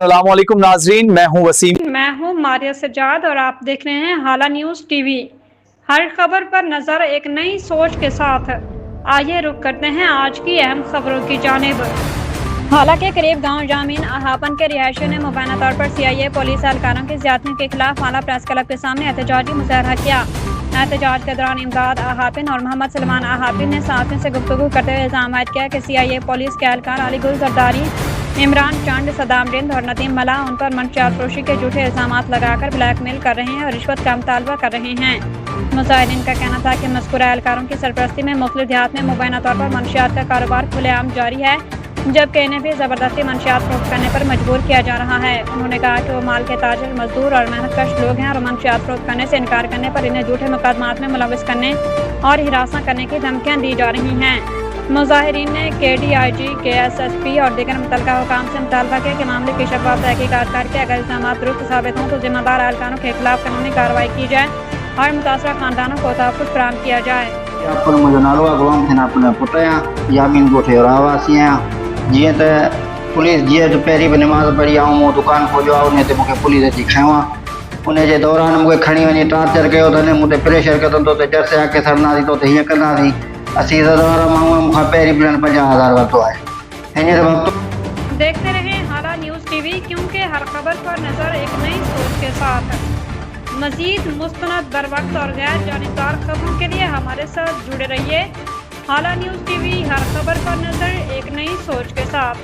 अस्सलाम वालेकुम नाजरीन, मैं हूं वसीम। मैं हूं मारिया सज्जाद और आप देख रहे हैं हाला न्यूज़ टीवी। हर खबर पर नजर एक नई सोच के साथ। आइए रुक करते हैं आज की अहम खबरों की जानिब। हाला के करीब गांव जामीन अहापन के रिहायशियों ने मुबैना तौर पर सीआईए पुलिस एहलकारों की ज्यादतियों के खिलाफ हाला प्रेस क्लब के सामने एहतजाजी मुजाहरा किया। एहतजाज के दौरान इमदाद अहापिन और मोहम्मद सलमान अहापिन ने साथियों से गुफ्तगू करते हुए इल्जाम आयद किया कि सीआईए पुलिस के एहलकार अली गुल जरदारी, इमरान चंद, सदाम रिंद और नदीम मला उन पर मंशियात फरोशी के झूठे इल्जाम लगाकर ब्लैकमेल कर रहे हैं और रिश्वत का मुतालबा कर रहे हैं। मुजाहिरीन का कहना था कि मज़कूरा एहलकारों की सरपरस्ती में मुख्तलिफ देहात में मुबैना तौर पर मंशियात का कारोबार खुलेआम जारी है, जबकि इन्हें भी ज़बरदस्ती मंशियात फरोख्त करने पर मजबूर किया जा रहा है। उन्होंने कहा कि वो माल के ताजिर, मजदूर और मेहनतकश लोग हैं और मंशियात फरोख्त करने से इनकार करने पर इन्हें झूठे मुकदमात में मुलविस करने और हिरासत करने की धमकियाँ दी जा रही हैं। मुजाहिरीन ने KDIG, KSSP और दीगर मुतल्लिका हुकाम से मुतालबा किया कि मामले की शफाफ तहकीकात करके अगर इल्जामात दुरुस्त साबित हों तो जिम्मेदार एहलकारों के खिलाफ कानूनी कार्रवाई की जाए और मुतासरा खानदानों को तहफ़्फ़ुज़ फराहम किया जाए। जीअं त पुलिस जीअं त पहिरीं बि नमाज़ पढ़ी ऐं मूं दुकान खोलियो आहे, उन ते मूंखे पुलिस अची खयों आहे। उन जे दौरान मूंखे खणी वञी टॉर्चर कयो अथनि, मूं ते प्रेशर कयो अथनि, तो ते जर्स आके सरंदासीं, तो ते हीअं कंदासीं। असीं वारा माण्हू मूंखां पहिरीं प्लान 50,000 वरितो आहे। हींअर वक़्तु देखते रहें हाला न्यूज़ टीवी, क्योंकि हर खबर पर नजर एक नई सोच के साथ। मजीद मुस्तनद, बरवक्त और गैर जानिबदार खबरों के लिए हमारे साथ जुड़े रहिए। हाला न्यूज़ टीवी, हर खबर पर नजर एक नई सोच के साथ।